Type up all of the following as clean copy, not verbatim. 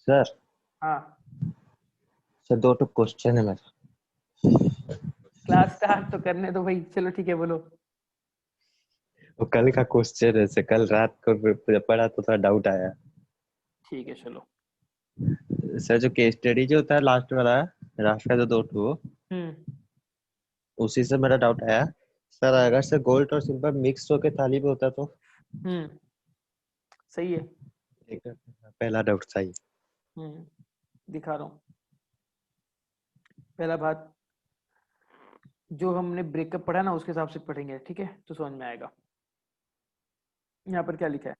Sir हाँ, sir दो तो क्वेश्चन है मेरा। क्लास स्टार्ट तो करने दो भाई। चलो ठीक है, बोलो। वो कल का क्वेश्चन है सर, कल रात को पढ़ा तो थोड़ा डाउट आया। ठीक है, चलो। सर जो केस स्टडी जो होता है लास्ट वाला, लास्ट का जो दो ठो, हम्म। उसी से मेरा डाउट आया। सर अगर से गोल्ड और सिल्वर मिक्स होके थाली पे होता तो? हम्म। सही है। एक पहला डाउट था ये। हम्म। दिखा रहा हूँ। पहला बात, जो हमने ब्रेकअप पढ़ा ना उसके हिसाब से पढ़ेंगे, ठीक है? तो समझ में आएगा। यहाँ पर क्या लिखा है,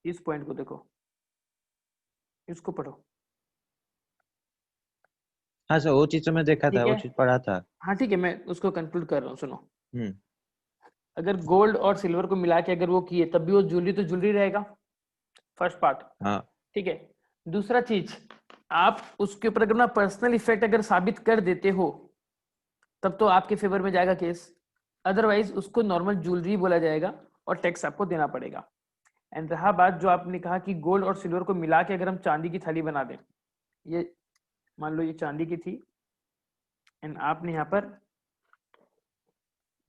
इस पॉइंट को देखो, इसको पढ़ो। हाँ सर, वो चीज तो मैं देखा था, ठीक वो है। चीज पढ़ा था। हाँ ठीक है, मैं उसको कंक्लूड कर रहा हूँ, सुनो। हम्म। अगर गोल्ड और सिल्वर को मिला के अगर वो किए तब भी वो ज्वेलरी तो ज्वेलरी रहेगा। First part. हाँ। ठीक है। दूसरा चीज, आप उसके ऊपर अगर अपना पर्सनल इफेक्ट अगर साबित कर देते हो तब तो आपके फेवर में जाएगा केस। अदरवाइज उसको नॉर्मल ज्वेलरी बोला जाएगा और टैक्स आपको देना पड़ेगा। एंड रहा बात जो आपने कहा कि गोल्ड और सिल्वर को मिला के अगर हम चांदी की थाली बना दें, ये मान लो ये चांदी की थी एंड आपने यहाँ पर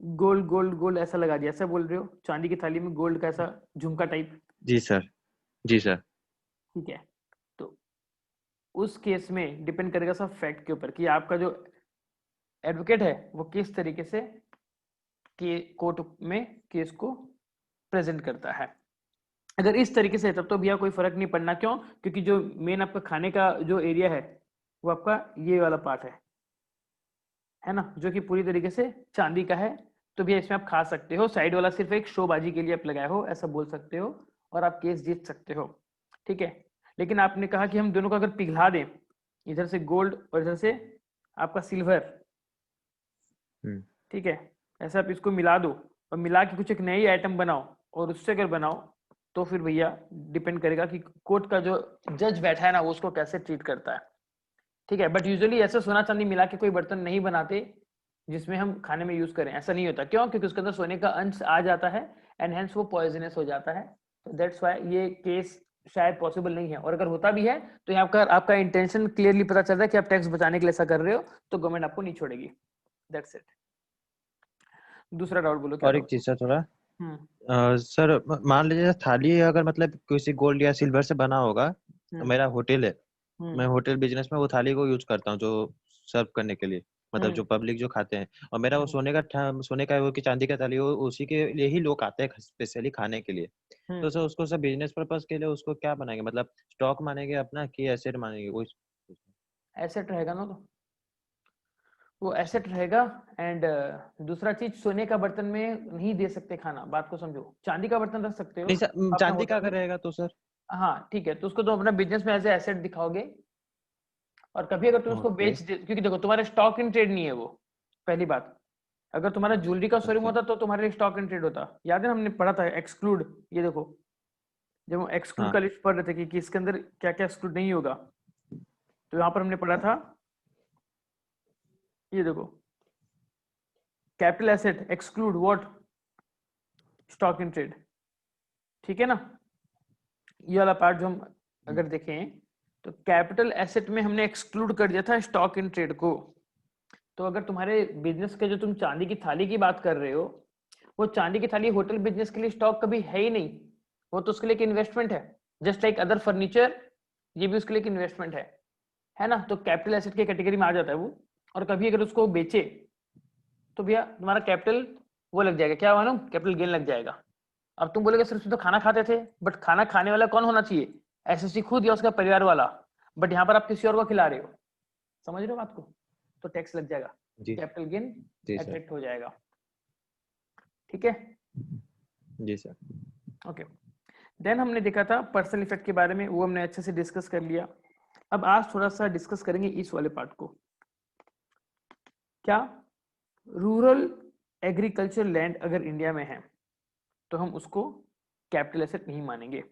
गोल्ड गोल्ड गोल्ड ऐसा लगा दिया, ऐसा बोल रहे हो चांदी की थाली में गोल्ड का ऐसा झुमका टाइप। जी सर। जी सर। ठीक है। तो उस केस में डिपेंड करेगा सब फैक्ट के ऊपर कि आपका जो एडवोकेट है वो किस तरीके से के कोर्ट में केस को प्रेजेंट करता है। अगर इस तरीके से है तब तो भैया कोई फर्क नहीं पड़ना। क्यों? क्योंकि जो मेन आपका खाने का जो एरिया है वो आपका ये वाला पार्ट है ना, जो कि पूरी तरीके से चांदी का है। तो भैया इसमें आप खा सकते हो, साइड वाला सिर्फ एक शोबाजी के लिए आप लगाए हो, ऐसा बोल सकते हो और आप केस जीत सकते हो। ठीक है। लेकिन आपने कहा कि हम दोनों को अगर पिघला दें, इधर से गोल्ड और इधर से आपका सिल्वर, हम्म। ठीक है, ऐसे आप इसको मिला दो और मिला के कुछ एक नई आइटम बनाओ और उससे अगर बनाओ तो फिर भैया डिपेंड करेगा कि कोर्ट का जो जज बैठा है ना वो उसको कैसे ट्रीट करता है। ठीक है। बट यूजुअली ऐसा सोना चांदी मिला के कोई बर्तन नहीं बनाते जिसमें हम खाने में यूज करें, ऐसा नहीं होता। क्यों? क्योंकि उसके अंदर सोने का अंश आ जाता है एंड हेंस वो पॉइजनस हो जाता है। तो दैट्स व्हाई ये केस शायद पॉसिबल नहीं है। और अगर होता भी है तो यहाँ आपका आपका इंटेंशन क्लियरली पता चल रहा है कि आप टैक्स बचाने के लिए ऐसा कर रहे हो, तो गवर्नमेंट आपको नहीं छोड़ेगी। That's it. दूसरा डाउट बोलो, क्या और एक डाउट? चीज सर थोड़ा, हम्म। सर मान लीजिए थाली अगर मतलब किसी गोल्ड या सिल्वर से बना होगा, तो हम्म। मेरा होटल है, मैं हम्म। होटल बिजनेस में वो थाली को यूज करता हूँ जो सर्व करने के लिए, मतलब हम्म। जो पब्लिक जो खाते हैं, और मेरा वो हम्म। सोने का वो कि चांदी का थाली, वो उसी के लिए ही लोग आते हैं स्पेशली खाने के लिए। तो हम्म। सर उसको सर बिजनेस पर्पज के लिए उसको क्या बनाएंगे, मतलब स्टॉक मानेंगे अपना कि एसेट मानेंगे वो? एसेट रहेगा ना, तो वो एसेट रहेगा। एंड दूसरा चीज, सोने का बर्तन में नहीं दे सकते खाना, बात को समझो। चांदी का बर्तन रख सकते हो नहीं सर, अपने चांदी का होटल अगर में। रहेगा तो सर? हाँ ठीक है, तो उसको तो अपना बिजनेस में एज ए एसेट दिखाओगे। और कभी अगर तुम उसको ओके। बेच दे, क्योंकि देखो तुम्हारे स्टॉक इन ट्रेड नहीं है वो, पहली बात। अगर तुम्हारा ज्वेलरी का शोरूम ओके। होता तो तुम्हारे लिए स्टॉक इन ट्रेड होता। याद है हमने पढ़ा था एक्सक्लूड, ये देखो, जब हम एक्सक्लूड का हाँ। लिस्ट पढ़ रहे थे कि इसके अंदर क्या क्या एक्सक्लूड नहीं होगा, तो यहाँ पर हमने पढ़ा था, ये देखो, capital asset exclude what, stock in trade. ठीक है ना? ये वाला पार्ट जो हम अगर देखें तो कैपिटल एसेट में हमने एक्सक्लूड कर दिया था स्टॉक इन ट्रेड को। तो अगर तुम्हारे बिजनेस के जो तुम चांदी की थाली की बात कर रहे हो, वो चांदी की थाली होटल बिजनेस के लिए स्टॉक कभी है ही नहीं। वो तो उसके लिए एक इन्वेस्टमेंट है, जस्ट लाइक अदर फर्नीचर, ये भी उसके लिए एक इन्वेस्टमेंट है ना? तो कैपिटल एसेट की कैटेगरी में आ जाता है वो। और कभी अगर उसको बेचे तो भैया तुम्हारा कैपिटल वो लग जाएगा, क्या मालूम, कैपिटल गेन लग जाएगा। अब तुम बोलोगे सिर्फ तो खाना खाते थे, बट खाना खाने वाला कौन होना चाहिए? एसएससी खुद या उसका परिवार वाला। बट यहाँ पर आप किसी और को खिला रहे हो, समझ रहे हो बात को? तो टैक्स लग जाएगा, जी। कैपिटल गेन जी सर। एट्रैक्ट हो जाएगा। ठीक है। जी सर। ओके। देन हमने देखा था पर्सनल इफेक्ट के बारे में, वो हमने अच्छे से डिस्कस कर लिया। अब आज थोड़ा सा डिस्कस करेंगे इस वाले पार्ट को। क्या रूरल एग्रीकल्चर लैंड अगर इंडिया में है तो हम उसको कैपिटल एसेट नहीं मानेंगे?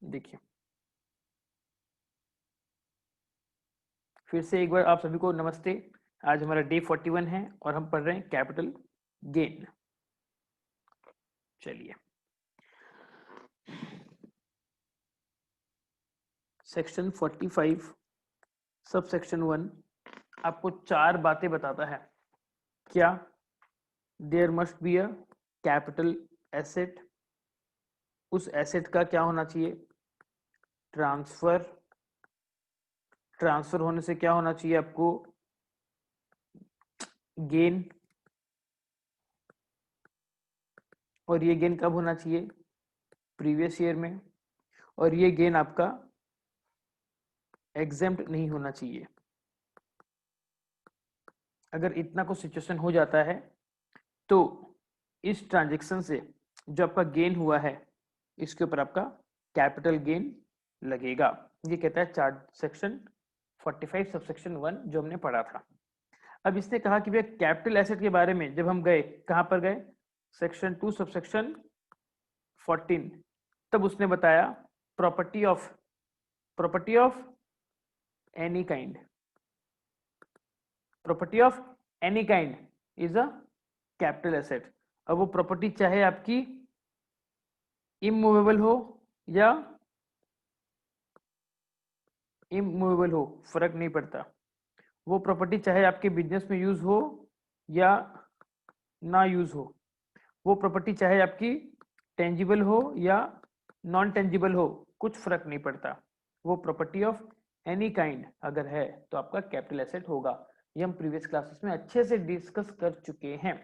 देखिए, फिर से एक बार आप सभी को नमस्ते। आज हमारा डे 41 है और हम पढ़ रहे हैं कैपिटल गेन। चलिए, सेक्शन 45 सब सेक्शन 1 आपको 4 बातें बताता है। क्या? There must be a capital asset, उस एसेट का क्या होना चाहिए? ट्रांसफर, ट्रांसफर होने से क्या होना चाहिए आपको? गेन, और ये गेन कब होना चाहिए? प्रीवियस ईयर में, और ये गेन आपका एग्जेम्प्ट नहीं होना चाहिए। अगर इतना कुछ सिचुएशन हो जाता है तो इस ट्रांजैक्शन से जो आपका गेन हुआ है इसके ऊपर आपका कैपिटल गेन लगेगा। ये कहता है चार्ट सेक्शन 45 सबसेक्शन 1 जो हमने पढ़ा था। अब इसने कहा कि भैया कैपिटल एसेट के बारे में जब हम गए, कहां पर गए? सेक्शन 2 सबसेक्शन 14, तब उसने बताया property of any kind, property of any kind is a capital asset. अब वो प्रॉपर्टी चाहे आपकी इमूवेबल हो या इमूवेबल हो, फर्क नहीं पड़ता। वो प्रॉपर्टी चाहे आपके बिजनेस में यूज हो या ना यूज हो, वो प्रॉपर्टी चाहे आपकी टेंजिबल हो या नॉन टेंजिबल हो, कुछ फर्क नहीं पड़ता। वो प्रॉपर्टी ऑफ एनी काइंड अगर है तो आपका कैपिटल एसेट होगा। ये हम प्रीवियस क्लासेस में अच्छे से डिस्कस कर चुके हैं।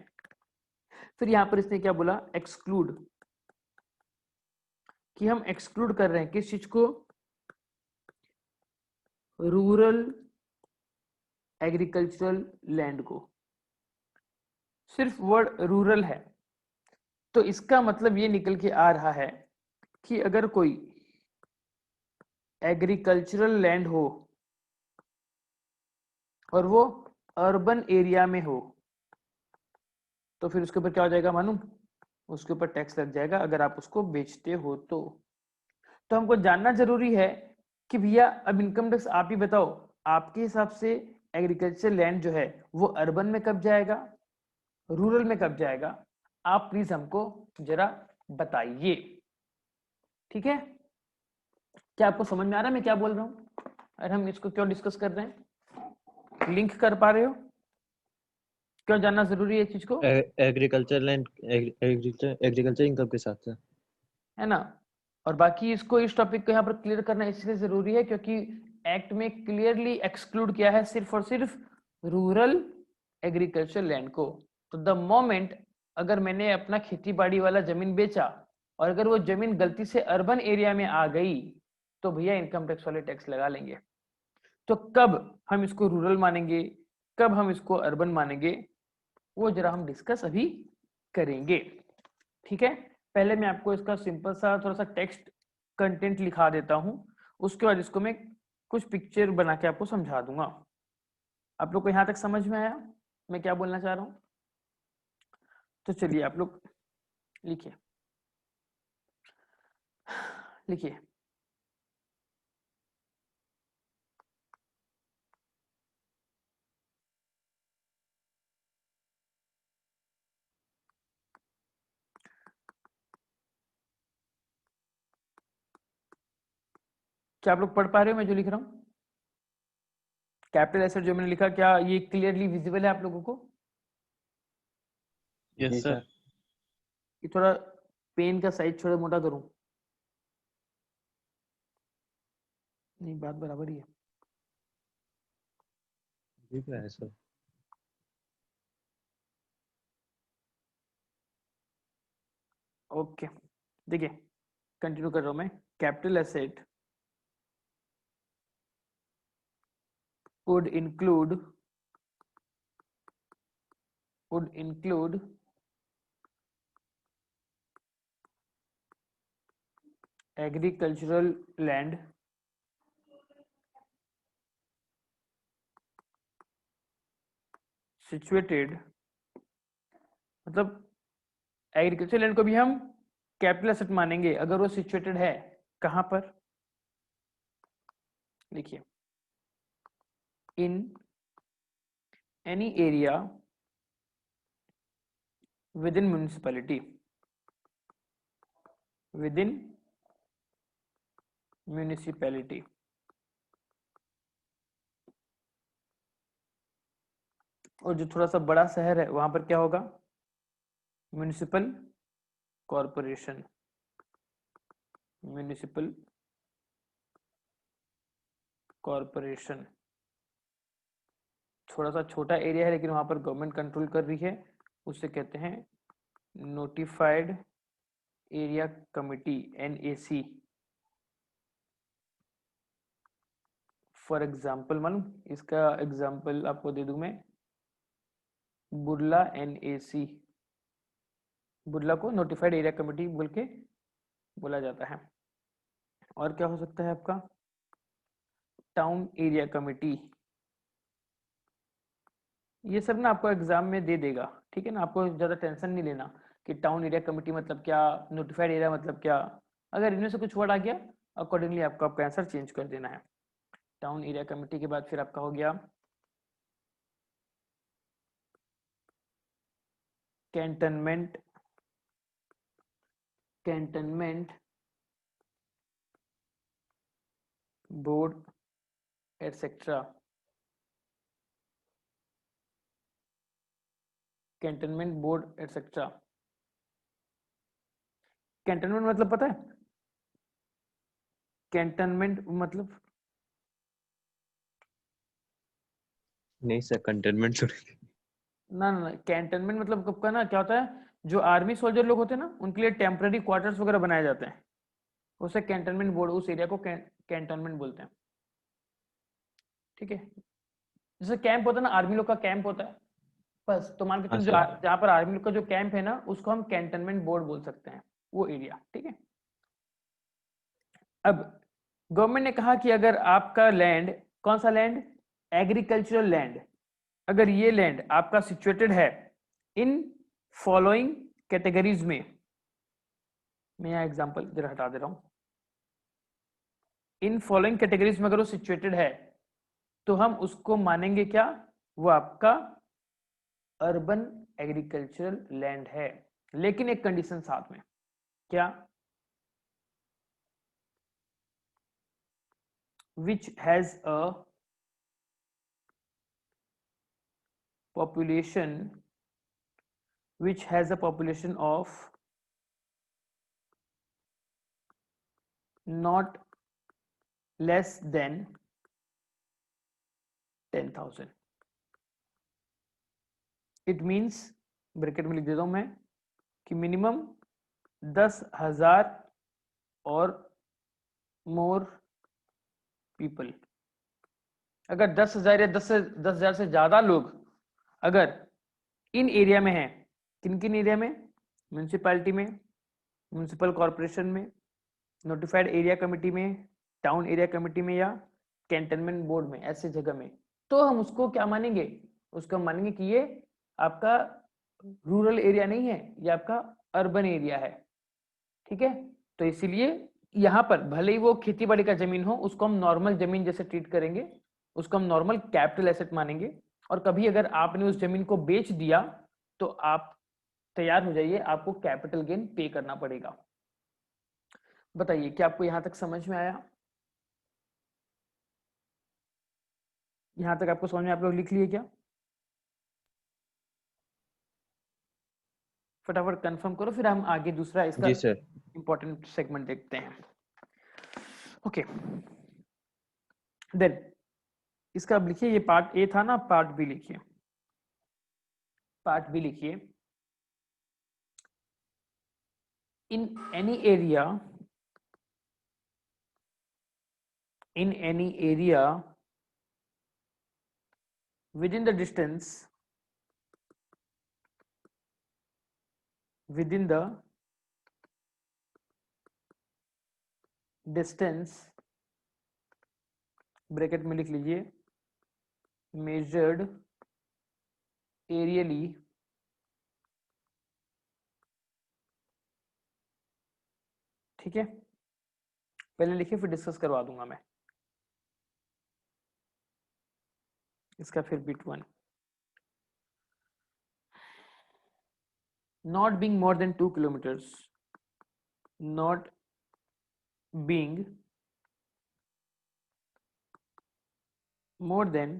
फिर यहां पर इसने क्या बोला? एक्सक्लूड, कि हम एक्सक्लूड कर रहे हैं किस चीज को? रूरल एग्रीकल्चरल लैंड को। सिर्फ वर्ड रूरल है तो इसका मतलब ये निकल के आ रहा है कि अगर कोई एग्रीकल्चरल लैंड हो और वो अर्बन एरिया में हो तो फिर उसके ऊपर क्या हो जाएगा मालूम? उसके ऊपर टैक्स लग जाएगा अगर आप उसको बेचते हो तो हमको जानना जरूरी है कि भैया अब इनकम टैक्स आप ही बताओ, आपके हिसाब से एग्रीकल्चर लैंड जो है वो अर्बन में कब जाएगा, रूरल में कब जाएगा? आप प्लीज हमको जरा बताइए। ठीक है, क्या आपको समझ में आ रहा है मैं क्या बोल रहा हूं और हम इसको क्यों डिस्कस कर रहे हैं? लिंक कर पा रहे हो? क्यों जानना जरूरी है इस चीज को? एग्रीकल्चर लैंड, एग्रीकल्चर इनकम के साथ है ना? और बाकी इसको, इस टॉपिक को यहाँ पर क्लियर करना इसलिए जरूरी है क्योंकि एक्ट में क्लियरली एक्सक्लूड किया है सिर्फ और सिर्फ रूरल एग्रीकल्चर लैंड को। तो द मोमेंट अगर मैंने अपना खेती बाड़ी वाला जमीन बेचा और अगर वो जमीन गलती से अर्बन एरिया में आ गई तो भैया इनकम टैक्स वाले टैक्स लगा लेंगे। तो कब हम इसको रूरल मानेंगे, कब हम इसको अर्बन मानेंगे, वो जरा हम डिस्कस अभी करेंगे। ठीक है, पहले मैं आपको इसका सिंपल सा थोड़ा सा टेक्स्ट कंटेंट लिखा देता हूं, उसके बाद इसको मैं कुछ पिक्चर बना के आपको समझा दूंगा। आप लोग को यहां तक समझ में आया मैं क्या बोलना चाह रहा हूं? तो चलिए आप लोग लिखिए, लिखिए। क्या आप लोग पढ़ पा रहे हो मैं जो लिख रहा हूँ? कैपिटल एसेट जो मैंने लिखा, क्या ये क्लियरली विजिबल है आप लोगों को? Yes sir. ये थोड़ा पेन का साइज थोड़ा मोटा करूं? नहीं, बात बराबर ही है। ठीक है सर। ओके, देखिए कंटिन्यू कर रहा हूं मैं। Capital asset would include agricultural land situated, मतलब एग्रीकल्चर लैंड को भी हम कैपिटल एसेट मानेंगे अगर वो सिचुएटेड है कहां पर? लिखिए, in any area with in municipality, with in municipality. और जो थोड़ा सा बड़ा शहर है वहां पर क्या होगा, म्युनिसिपल कॉरपोरेशन, म्युनिसिपल कॉरपोरेशन। थोड़ा सा छोटा एरिया है लेकिन वहां पर गवर्नमेंट कंट्रोल कर रही है, उससे कहते हैं notified area committee, NAC। For example मालूम, इसका एग्जाम्पल आपको दे दूं मैं, बुर्ला NAC। बुर्ला को नोटिफाइड एरिया कमिटी बोल के बोला जाता है। और क्या हो सकता है आपका, टाउन एरिया कमिटी। ये सब ना आपको एग्जाम में दे देगा, ठीक है ना, आपको ज्यादा टेंशन नहीं लेना कि टाउन एरिया कमिटी मतलब क्या, नोटिफाइड एरिया मतलब क्या। अगर इनमें से कुछ वर्ड आ गया, अकॉर्डिंगली आपको आपका आंसर चेंज कर देना है। टाउन एरिया कमिटी के बाद फिर आपका हो गया cantonment, cantonment board etcetera. Cantonment board etcetera. Cantonment मतलब पता है, कैंटनमेंट मतलब, नहीं सर, कंटेनमेंट ना ना ना, कैंटनमेंट मतलब कब का ना क्या होता है, जो आर्मी सोल्जर लोग होते हैं ना उनके लिए टेम्पररी क्वार्टर्स वगैरह बनाए जाते हैं, उसे कैंटनमेंट बोर्ड, उस एरिया को कैंटोनमेंट बोलते हैं। ठीक है, जैसे कैंप होता है ना, आर्मी लोग का कैंप होता है, बस तो मान के हाँ चलो जो सर। जहाँ पर आर्मी लोग का जो कैंप है ना उसको हम कैंटनमेंट बोर्ड बोल सकते हैं, वो एरिया। ठीक है, अब गवर्नमेंट ने कहा कि अगर आपका लैंड, कौन सा लैंड, एग्रीकल्चरल लैंड, अगर ये लैंड आपका सिचुएटेड है इन फॉलोइंग कैटेगरीज में, मैं यहाँ एग्जांपल जरा हटा दे रहा हूं, इन फॉलोइंग कैटेगरीज में अगर वो सिचुएटेड है तो हम उसको मानेंगे क्या, वो आपका अर्बन एग्रीकल्चरल लैंड है। लेकिन एक कंडीशन साथ में, क्या, which has a population, which has a population of not less than 10,000। It means, bracket में लिख देता हूं मैं, कि मिनिमम 10,000 और मोर पीपल। अगर 10,000 या 10,000 से ज्यादा लोग अगर इन एरिया में है, किन किन एरिया में, म्यूनिसिपैलिटी में, म्यूनिसिपल कॉरपोरेशन में, नोटिफाइड एरिया कमेटी में, टाउन एरिया कमेटी में, या कैंटनमेंट बोर्ड में, ऐसे जगह में, तो हम उसको क्या मानेंगे, उसको हम मानेंगे कि ये आपका रूरल एरिया नहीं है, ये आपका अर्बन एरिया है। ठीक है, तो इसीलिए यहाँ पर भले ही वो खेती बाड़ी का जमीन हो, उसको हम नॉर्मल जमीन जैसे ट्रीट करेंगे, उसको हम नॉर्मल कैपिटल एसेट मानेंगे। और कभी अगर आपने उस जमीन को बेच दिया तो आप तैयार हो जाइए, आपको कैपिटल गेन पे करना पड़ेगा। बताइए क्या आपको यहां तक समझ में आया, यहां तक आपको समझ में, आप लोग लिख लिए क्या, फटाफट कंफर्म करो, फिर हम आगे दूसरा इसका जी सर। इंपॉर्टेंट सेगमेंट देखते हैं। ओके, देन इसका अब लिखिए, ये पार्ट ए था ना, पार्ट बी लिखिए, पार्ट बी लिखिए, in any area, in any area within the distance, within the distance, bracket में लिख लीजिए, measured aerially ठीक है, पहले लिखिए फिर डिस्कस करवा दूंगा मैं इसका, फिर bit 1, not being more than 2 kilometers, not being more than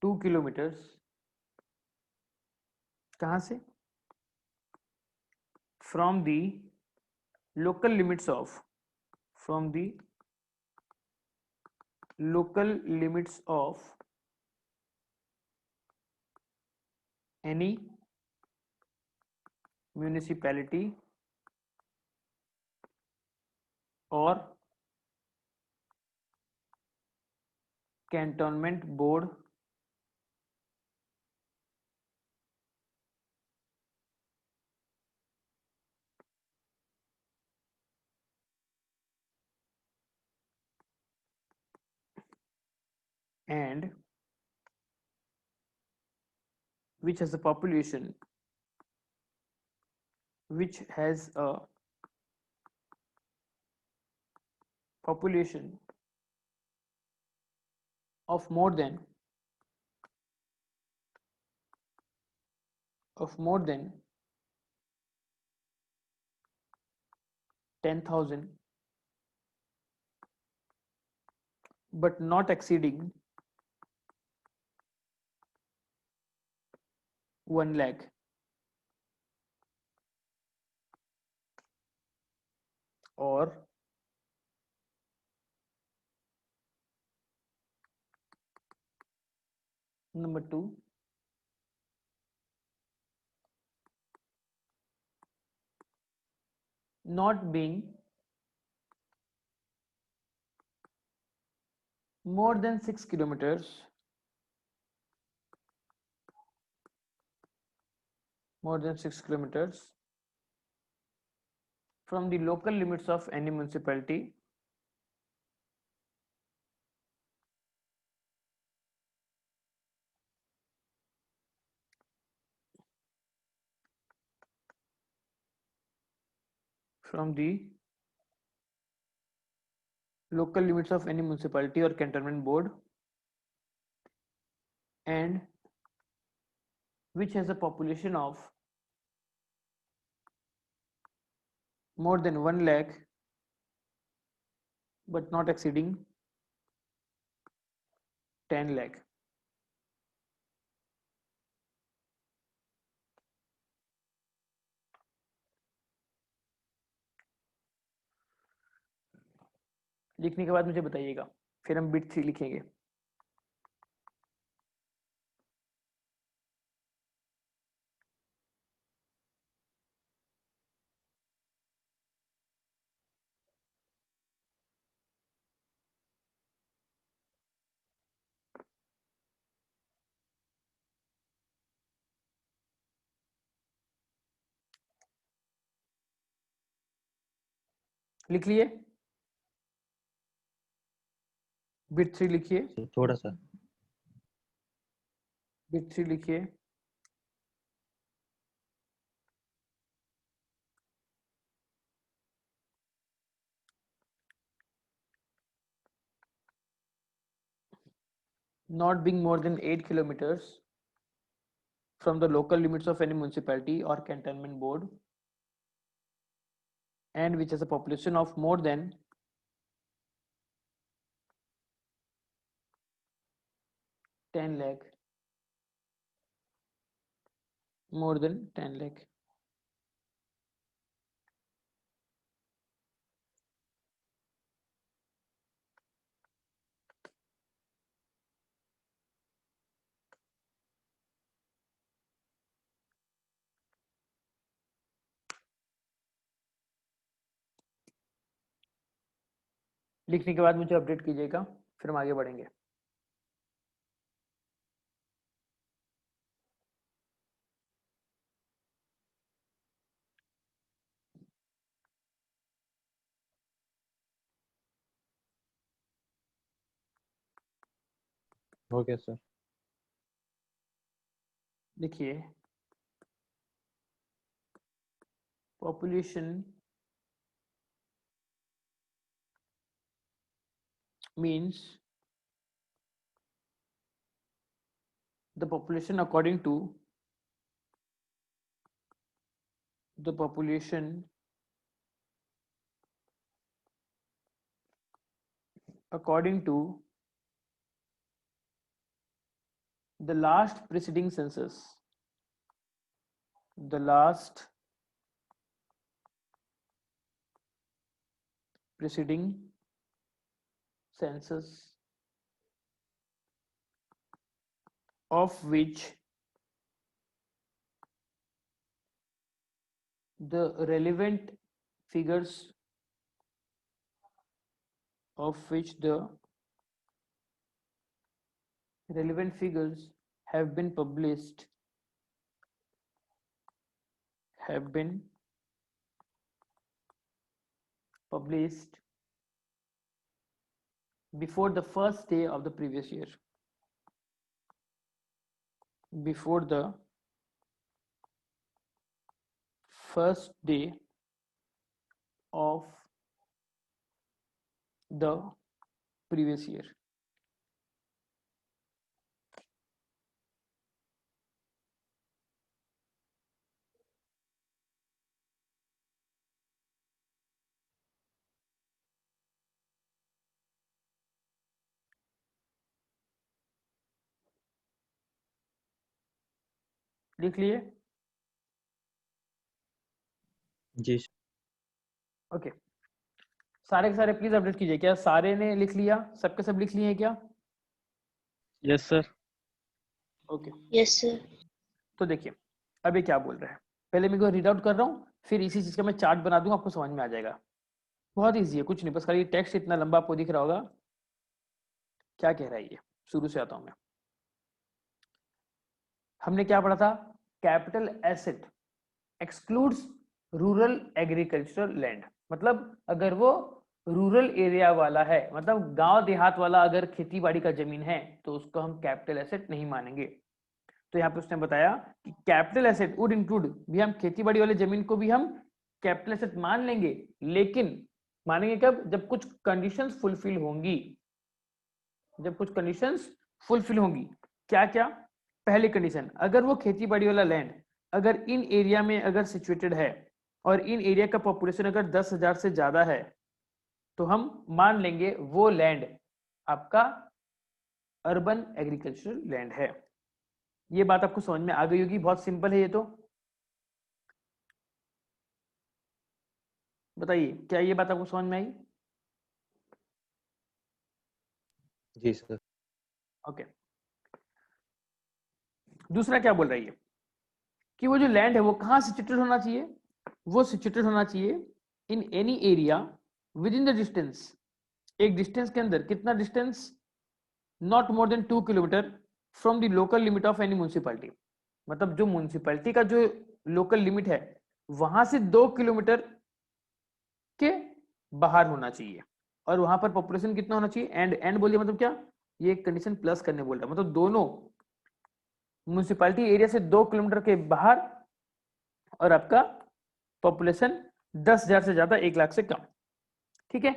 2 kilometres कहाँ से? From the local limits of, from the local limits of any municipality or cantonment board and which has a population, which has a population of more than 10,000 but not exceeding 1 lakh, or number 2, not being more than 6 kilometers, more than 6 kilometers from the local limits of any municipality from the local limits of any municipality or cantonment board and which has a population of more than 1 lakh but not exceeding 10 lakh. लिखने के बाद मुझे बताइएगा, फिर हम bit 3 लिखेंगे। लिख लिए? बिट 3 लिखिए, थोड़ा सा। बिट 3 लिखिए। Not being more than 8 kilometers from the local limits of any municipality or cantonment board and which has a population of more than 10 lakh, more than 10 lakh। लिखने के बाद मुझे अपडेट कीजिएगा, फिर हम आगे बढ़ेंगे। Okay sir. देखिए, population means the population according to the population according to the last preceding census, the last preceding census of which the relevant figures have been published before the first day of the previous year, before the first day of the previous year. लिख लिए? जी okay, सारे के सारे please update कीजिए। क्या सारे ने लिख लिया? सबके सब लिख लिए हैं क्या? Yes sir. Okay, yes sir. तो देखिए अब ये क्या बोल रहा है, पहले मैं रीड आउट कर रहा हूँ, फिर इसी चीज का मैं चार्ट बना दूंगा, आपको समझ में आ जाएगा। बहुत इजी है, कुछ नहीं, बस खाली टेक्स्ट इतना लंबा आपको दिख रहा होगा। क्या कह रहा है ये, शुरू से आता हूं मैं। हमने क्या पढ़ा था? Capital asset excludes rural agricultural land, मतलब अगर वो रूरल एरिया वाला है, मतलब गांव देहात वाला अगर खेती बाड़ी का जमीन है, तो उसको हम कैपिटल एसेट नहीं मानेंगे। तो यहाँ पे उसने बताया कि कैपिटल एसेट वुड इंक्लूड, भी हम खेती बाड़ी वाले जमीन को भी हम कैपिटल एसेट मान लेंगे, लेकिन मानेंगे कब? जब कुछ कंडीशंस फुलफिल होंगी, जब कुछ कंडीशंस फुलफिल होंगी। क्या क्या? पहली कंडीशन, अगर वो खेती बाड़ी वाला लैंड अगर इन एरिया में अगर सिचुएटेड है और इन एरिया का पॉपुलेशन अगर 10,000 से ज्यादा है, तो हम मान लेंगे वो लैंड आपका अर्बन एग्रीकल्चरल लैंड है। ये बात आपको समझ में आ गई होगी, बहुत सिंपल है ये तो। बताइए क्या ये बात आपको समझ में आई? जी सर। ओके, दूसरा क्या बोल रही है कि वो जो लैंड है वो कहां सिचुएटेड होना चाहिए? वो सिचुएटेड होना चाहिए in any area with in the distance, एक डिस्टेंस के अंदर, कितना distance? Not more than 2 kilometre from the local limit of any municipality, मतलब जो म्युनिसिपैलिटी का जो लोकल लिमिट है वहां से 2 किलोमीटर के बाहर होना चाहिए, और वहां पर पॉपुलेशन कितना होना चाहिए? एंड बोलिए मतलब क्या? ये कंडीशन प्लस करने बोल रहा है, मतलब दोनों म्युनिसिपैलिटी एरिया से 2 किलोमीटर के बाहर, और आपका पॉपुलेशन 10,000 से ज्यादा, 1 लाख से कम। ठीक है,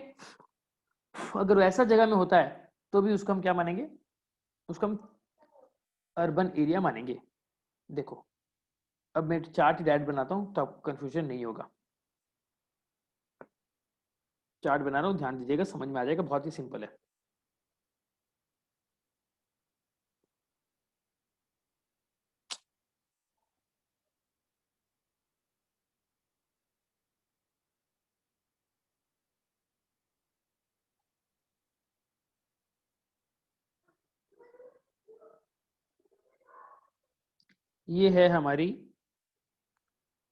अगर वैसा जगह में होता है तो भी उसको हम क्या मानेंगे? उसको हम अर्बन एरिया मानेंगे। देखो अब मैं चार्ट डायरेक्ट बनाता हूं तो आपको कंफ्यूजन नहीं होगा। चार्ट बना रहा हूं, ध्यान दीजिएगा, समझ में आ जाएगा, बहुत ही सिंपल है। ये है हमारी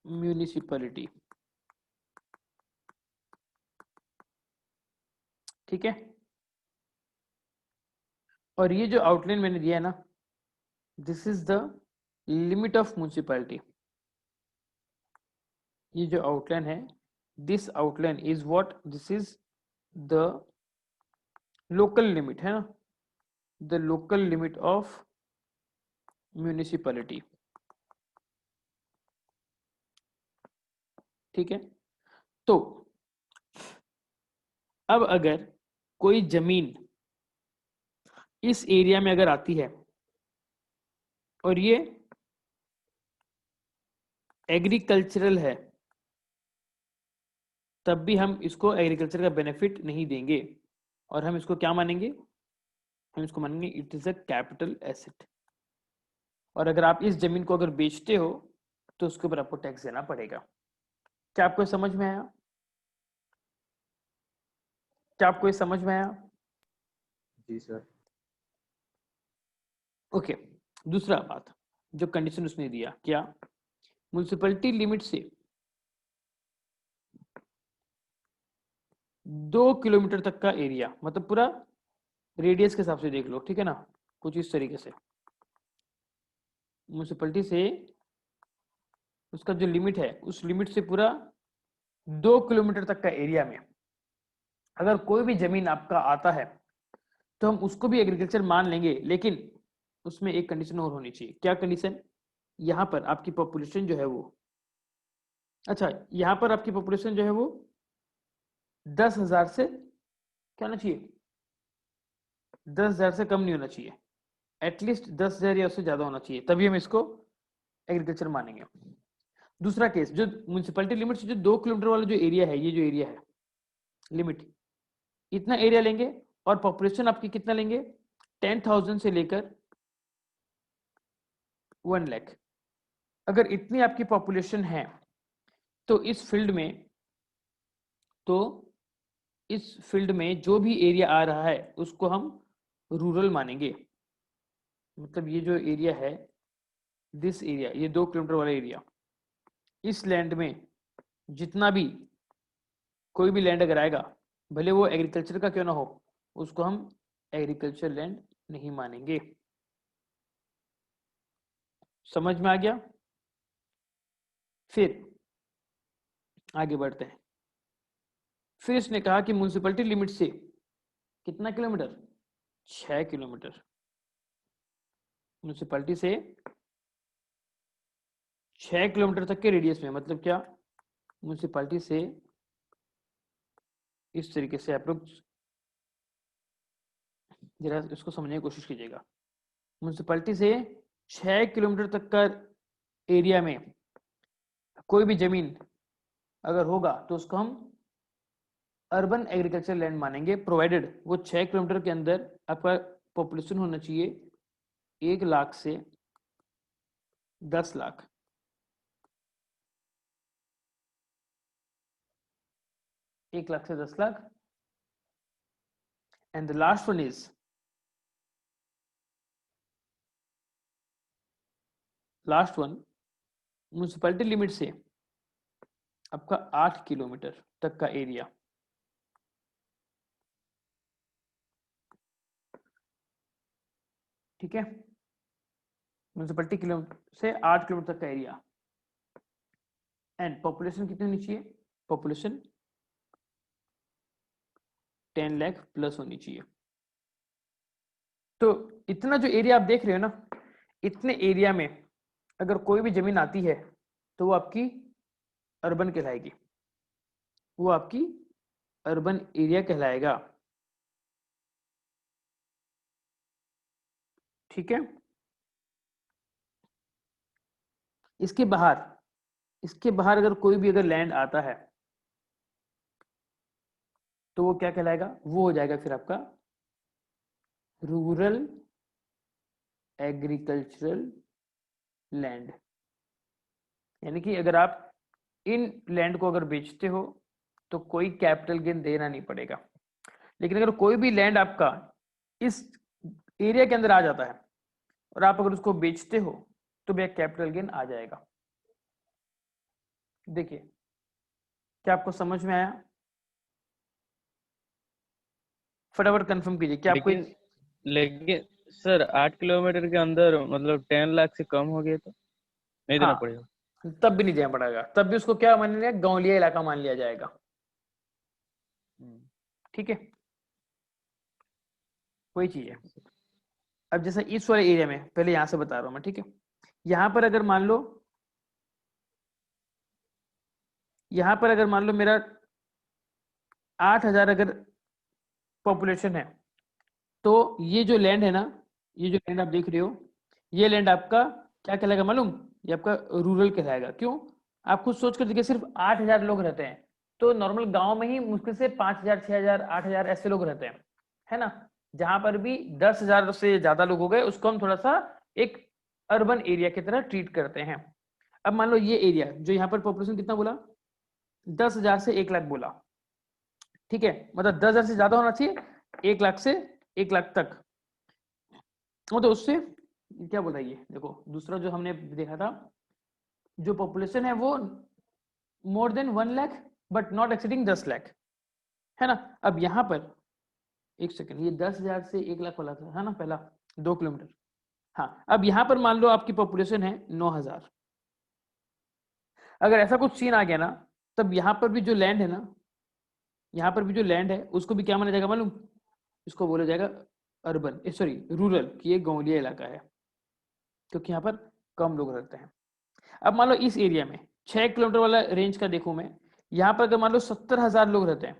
म्यूनिसिपैलिटी, ठीक है, और ये जो आउटलाइन मैंने दिया है ना, this is the limit of municipality. ये जो आउटलाइन है, this outline is what, this is the local limit, है ना, the local limit of municipality. ठीक है, तो अब अगर कोई जमीन इस एरिया में अगर आती है और ये एग्रीकल्चरल है, तब भी हम इसको एग्रीकल्चर का बेनिफिट नहीं देंगे, और हम इसको क्या मानेंगे? हम इसको मानेंगे it is a capital asset. और अगर आप इस जमीन को अगर बेचते हो तो उसके ऊपर आपको टैक्स देना पड़ेगा। क्या आपको ये समझ में आया? क्या आपको ये समझ में आया? जी सर। ओके, दूसरा बात जो कंडीशन उसने दिया, क्या म्युनिसिपैलिटी लिमिट से 2 किलोमीटर तक का एरिया, मतलब पूरा रेडियस के हिसाब से देख लो, ठीक है ना, कुछ इस तरीके से म्युनिसिपैलिटी से उसका जो लिमिट है उस लिमिट से पूरा 2 किलोमीटर तक का एरिया में अगर कोई भी जमीन आपका आता है तो हम उसको भी एग्रीकल्चर मान लेंगे, लेकिन उसमें एक कंडीशन और होनी चाहिए। क्या कंडीशन? यहाँ पर आपकी पॉपुलेशन जो है वो, अच्छा यहाँ पर आपकी पॉपुलेशन जो है वो 10,000 से क्या होना चाहिए? 10,000 से कम नहीं होना चाहिए, एटलीस्ट 10,000 या उससे ज्यादा होना चाहिए, तभी हम इसको एग्रीकल्चर मानेंगे। दूसरा केस, जो म्युनिसिपैलिटी लिमिट से जो 2 किलोमीटर वाला जो एरिया है, ये जो एरिया है लिमिट, इतना एरिया लेंगे और पॉपुलेशन आपकी कितना लेंगे? 10,000 से लेकर 1 लाख। अगर इतनी आपकी पॉपुलेशन है तो इस फील्ड में जो भी एरिया आ रहा है उसको हम रूरल मानेंगे। मतलब ये जो एरिया है, दिस एरिया, ये 2 किलोमीटर वाला एरिया, इस लैंड में जितना भी कोई भी लैंड अगर आएगा, भले वो एग्रीकल्चर का क्यों ना हो, उसको हम एग्रीकल्चर लैंड नहीं मानेंगे। समझ में आ गया? फिर आगे बढ़ते हैं। फिर इसने कहा कि म्युनिसिपैलिटी लिमिट से कितना किलोमीटर? 6 किलोमीटर। म्युनिसिपैलिटी से 6 किलोमीटर तक के रेडियस में, मतलब क्या, म्युनिसिपैलिटी से इस तरीके से आप लोग जरा इसको समझने की कोशिश कीजिएगा। म्युनिसिपैलिटी से 6 किलोमीटर तक का एरिया में कोई भी जमीन अगर होगा तो उसको हम अर्बन एग्रीकल्चर लैंड मानेंगे, प्रोवाइडेड वो 6 किलोमीटर के अंदर आपका पॉपुलेशन होना चाहिए 1 लाख से 10 लाख। एक लाख से 10 lakh. And the last one is, last one, municipality limit से आपका 8 किलोमीटर तक का एरिया, ठीक है, म्युनिसिपैलिटी किलोमीटर से 8 किलोमीटर तक का एरिया, एंड पॉपुलेशन कितनी होनी चाहिए? पॉपुलेशन 10 लाख प्लस होनी चाहिए। तो इतना जो एरिया आप देख रहे हो ना, इतने एरिया में अगर कोई भी जमीन आती है तो वो आपकी अर्बन कहलाएगी, वो आपकी अर्बन एरिया कहलाएगा, ठीक है। इसके बाहर अगर कोई भी अगर लैंड आता है तो वो क्या कहलाएगा? वो हो जाएगा फिर आपका रूरल एग्रीकल्चरल लैंड। यानी कि अगर आप इन लैंड को अगर बेचते हो तो कोई कैपिटल गेन देना नहीं पड़ेगा, लेकिन अगर कोई भी लैंड आपका इस एरिया के अंदर आ जाता है और आप अगर उसको बेचते हो तो भी कैपिटल गेन आ जाएगा। देखिए, क्या आपको समझ में आया? फटाफट कंफर्म कीजिए क्या आपको लेकिन सर 8 किलोमीटर के अंदर मतलब 10 लाख से कम हो गया तो नहीं देना हाँ, पड़ेगा? तब भी नहीं देना पड़ेगा, तब भी उसको क्या मान लिया? गांवलिया इलाका मान लिया जाएगा, ठीक है, वही चीज है। अब जैसा इस वाले एरिया में, पहले यहां से बता रहा हूं मैं, ठीक है, यहां पर अगर मान लो, यहां पर अगर मान लो मेरा 8,000 अगर पॉपुलेशन है तो ये जो लैंड है ना, ये जो लैंड आप देख रहे हो, ये लैंड आपका क्या कहलाएगा मालूम? ये आपका रूरल कहलाएगा। क्यों? आप खुद सोच कर देखिए, सिर्फ 8,000 लोग रहते हैं, तो नॉर्मल गांव में ही मुश्किल से 5,000 6,000 8,000 ऐसे लोग रहते हैं, है ना। जहां पर भी 10,000 से ज्यादा लोग हो गए उसको हम थोड़ा सा एक अर्बन एरिया की तरह ट्रीट करते हैं। अब मान लो ये एरिया जो यहाँ पर पॉपुलेशन कितना बोला, 10,000 से 1 लाख बोला, ठीक है, मतलब 10,000 से ज्यादा होना चाहिए, 1 लाख से 1 लाख तक, तो उससे क्या बोला, ये देखो दूसरा जो हमने देखा था, जो पॉपुलेशन है वो more than 1 lakh but not exceeding 10 lakh, है ना। अब यहाँ पर एक सेकंड, ये 10,000 से 1 लाख वाला था, है ना, पहला 2 किलोमीटर। हाँ, अब यहाँ पर मान लो आपकी पॉपुलेशन है 9,000, अगर ऐसा कुछ सीन आ गया ना, तब यहाँ पर भी जो लैंड है ना, यहाँ पर भी जो लैंड है उसको भी क्या माना जाएगा मालूम, इसको बोला जाएगा अर्बन, सॉरी रूरल, कि ये गांवलिया इलाका है, क्योंकि यहाँ पर कम लोग रहते हैं। अब मान लो इस एरिया में 6 किलोमीटर वाला रेंज का देखूं मैं, यहाँ पर अगर मान लो 70,000 लोग रहते हैं,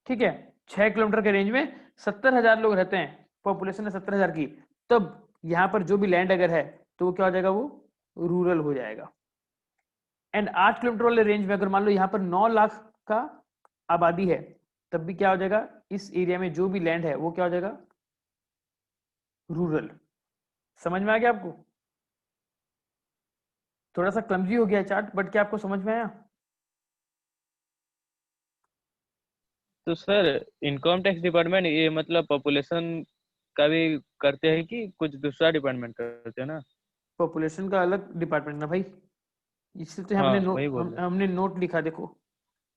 ठीक है, 6 किलोमीटर के रेंज में 70,000 लोग रहते हैं, पॉपुलेशन है 70,000 की, तब यहाँ पर जो भी लैंड अगर है तो वो क्या हो जाएगा, वो रूरल हो जाएगा। एंड 8 किलोमीटर वाले रेंज में अगर मान लो यहाँ पर 9 लाख का आबादी है, तब भी क्या हो जाएगा, इस एरिया में जो भी लैंड है वो क्या हो जाएगा, रूरल। समझ में आ गया आपको? थोड़ा सा क्लमजी हो गया चार्ट, बट क्या आपको समझ में आया? तो सर इनकम टैक्स डिपार्टमेंट ये मतलब पॉपुलेशन का भी करते हैं कि कुछ दूसरा डिपार्टमेंट करते हैं ना? पॉपुलेशन का अलग डिपार्टमेंट ना भाई, इसलिए तो हाँ हमने वही बोल रहे हैं। हमने नोट लिखा, देखो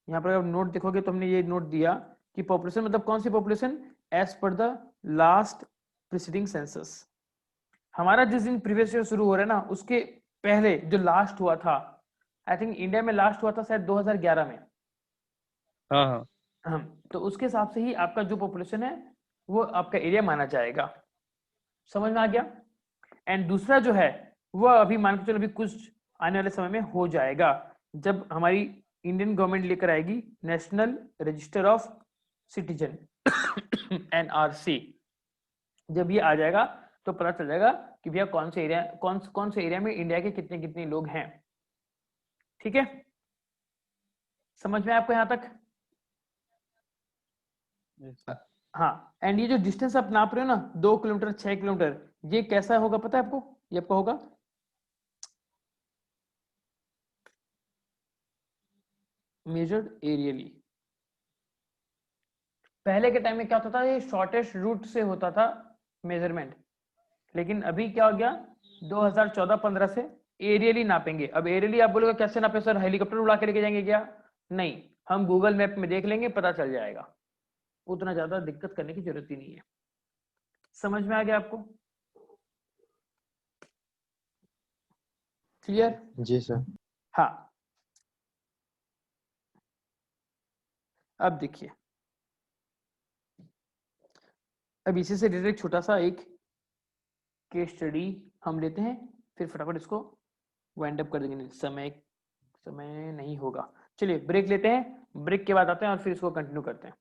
यहाँ पर अगर नोट देखोगे तो हमने ये नोट दिया कि पॉपुलेशन मतलब कौन सी population, as per the last preceding census. हमारा जिस दिन प्रीवियस ईयर शुरू हो रहा है ना, उसके पहले जो लास्ट हुआ था, आई थिंक इंडिया में लास्ट हुआ था शायद 2011 में, हाँ हाँ तो उसके हिसाब से ही आपका जो पॉपुलेशन है वो आपका एरिया माना जाएगा। समझ में आ गया? एंड दूसरा जो है वो अभी मान के चलो अभी कुछ आने वाले समय में हो जाएगा, जब हमारी इंडियन गवर्नमेंट लेकर आएगी national register of citizen NRC. जब ये आ जाएगा तो पता चल जाएगा कि भैया कौन से एरिया में इंडिया के कितने कितने लोग हैं। ठीक है, समझ में आपको यहां तक? हाँ, एंड ये जो डिस्टेंस आप नाप रहे हो ना, 2 किलोमीटर 6 किलोमीटर, ये कैसा होगा पता है आपको? ये आपका होगा मेजर्ड एरियली। पहले के टाइम में क्या होता था, ये शॉर्टेस्ट रूट से होता था मेजरमेंट, लेकिन अभी क्या हो गया, 2014-15 से एरियली नापेंगे। अब एरियली आप बोलोगे कैसे नापे सर, हेलीकॉप्टर उड़ा के लेके जाएंगे क्या? नहीं, हम गूगल मैप में देख लेंगे, पता चल जाएगा, उतना ज्यादा दिक्कत करने की जरूरत ही नहीं है। समझ में आ गया आपको? क्लियर? जी सर। हाँ, अब देखिए, अब इसी से रिलेटेड छोटा सा एक केस स्टडी हम लेते हैं, फिर फटाफट इसको वाइंड अप कर देंगे। नहीं, समय नहीं होगा, चलिए ब्रेक लेते हैं, ब्रेक के बाद आते हैं और फिर इसको कंटिन्यू करते हैं।